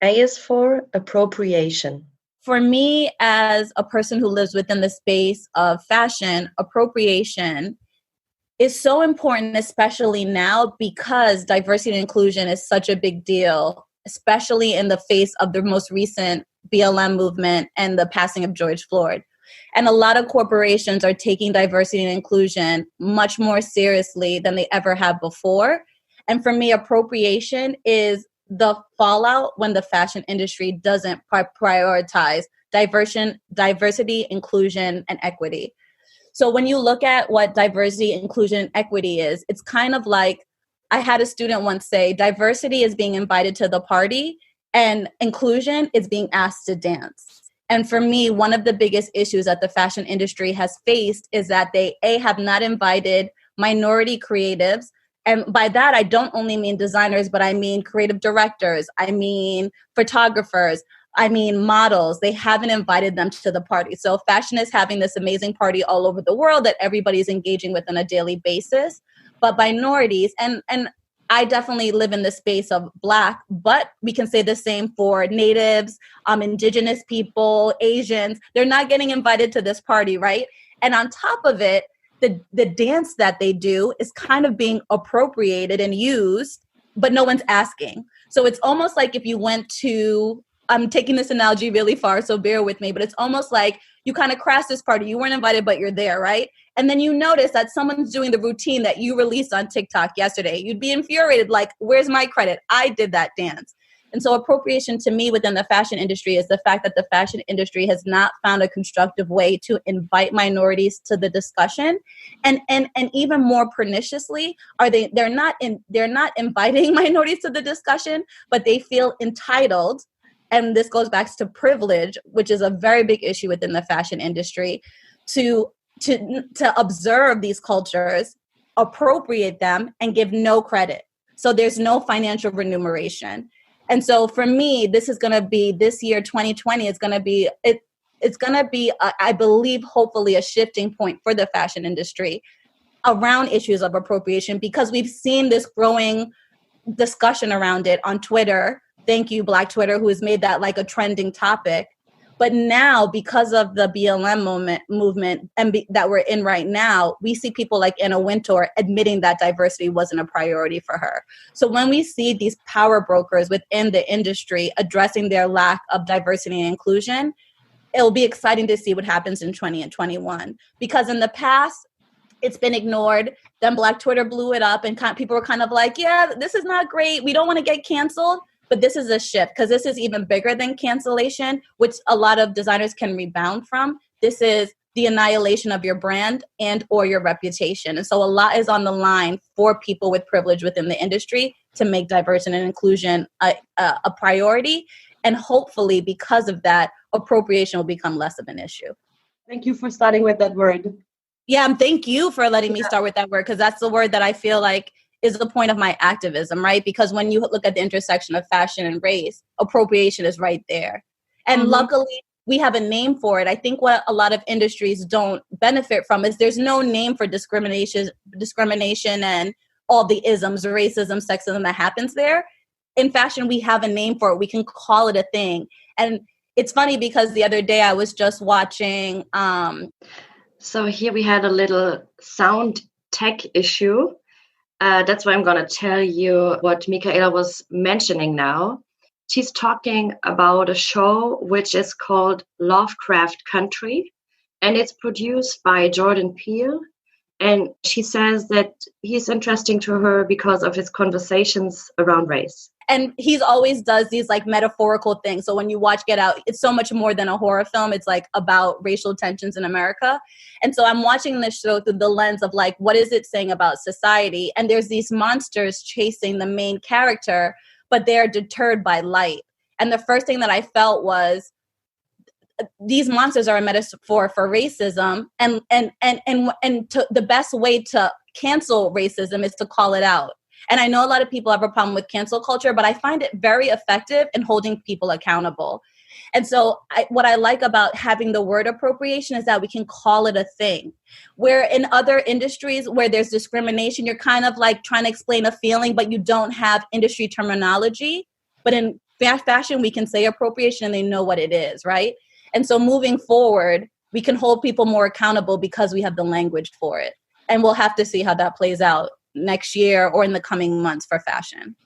A is for appropriation. For me, as a person who lives within the space of fashion, appropriation is so important, especially now, because diversity and inclusion is such a big deal, especially in the face of the most recent BLM movement and the passing of George Floyd. And a lot of corporations are taking diversity and inclusion much more seriously than they ever have before. And for me, appropriation is the fallout when the fashion industry doesn't prioritize diversity, inclusion, and equity. So when you look at what diversity, inclusion, and equity is, it's kind of like, I had a student once say, diversity is being invited to the party and inclusion is being asked to dance. And for me, one of the biggest issues that the fashion industry has faced is that they, have not invited minority creatives. And by that, I don't only mean designers, but I mean creative directors. I mean photographers. I mean models. They haven't invited them to the party. So fashion is having this amazing party all over the world that everybody's engaging with on a daily basis. But minorities, and I definitely live in the space of Black, but we can say the same for Natives, Indigenous people, Asians. They're not getting invited to this party, right? And on top of it, the dance that they do is kind of being appropriated and used, but no one's asking. So it's almost like if you went to, I'm taking this analogy really far, so bear with me, but it's almost like you kind of crash this party. You weren't invited, but you're there, right? And then you notice that someone's doing the routine that you released on TikTok yesterday. You'd be infuriated, like, where's my credit? I did that dance. And so appropriation to me within the fashion industry is the fact that the fashion industry has not found a constructive way to invite minorities to the discussion. And even more perniciously, they're not inviting minorities to the discussion, but they feel entitled. And this goes back to privilege, which is a very big issue within the fashion industry, to observe these cultures, appropriate them, and give no credit. So there's no financial remuneration. And so for me, this is going to be, this year, 2020, it's going to be, I believe, hopefully a shifting point for the fashion industry around issues of appropriation, because we've seen this growing discussion around it on Twitter. Thank you, Black Twitter, who has made that like a trending topic. But now, because of the BLM movement that we're in right now, we see people like Anna Wintour admitting that diversity wasn't a priority for her. So when we see these power brokers within the industry addressing their lack of diversity and inclusion, it'll be exciting to see what happens in 2020 and 2021. Because in the past, it's been ignored. Then Black Twitter blew it up and people were kind of like, yeah, this is not great. We don't want to get canceled. But this is a shift, because this is even bigger than cancellation, which a lot of designers can rebound from. This is the annihilation of your brand and or your reputation. And so a lot is on the line for people with privilege within the industry to make diversity and inclusion a priority. And hopefully, because of that, appropriation will become less of an issue. Thank you for starting with that word. Yeah, thank you for letting me start with that word, because that's the word that I feel like is the point of my activism, right? Because when you look at the intersection of fashion and race, appropriation is right there. And luckily, we have a name for it. I think what a lot of industries don't benefit from is there's no name for discrimination and all the isms, racism, sexism that happens there. In fashion, we have a name for it. We can call it a thing. And it's funny because the other day I was just watching. So here we had a little sound tech issue. That's why I'm going to tell you what Mikaila was mentioning now. She's talking about a show which is called Lovecraft Country, and it's produced by Jordan Peele. And she says that he's interesting to her because of his conversations around race. And he's always does these like metaphorical things. So when you watch Get Out, it's so much more than a horror film. It's like about racial tensions in America. And so I'm watching this show through the lens of like, what is it saying about society? And there's these monsters chasing the main character, but they're deterred by light. And the first thing that I felt was, these monsters are a metaphor for racism, and the best way to cancel racism is to call it out. And I know a lot of people have a problem with cancel culture, but I find it very effective in holding people accountable. And so what I like about having the word appropriation is that we can call it a thing. Where in other industries where there's discrimination, you're kind of like trying to explain a feeling, but you don't have industry terminology. But in fashion, we can say appropriation and they know what it is, right? And so moving forward, we can hold people more accountable because we have the language for it. And we'll have to see how that plays out next year or in the coming months for fashion.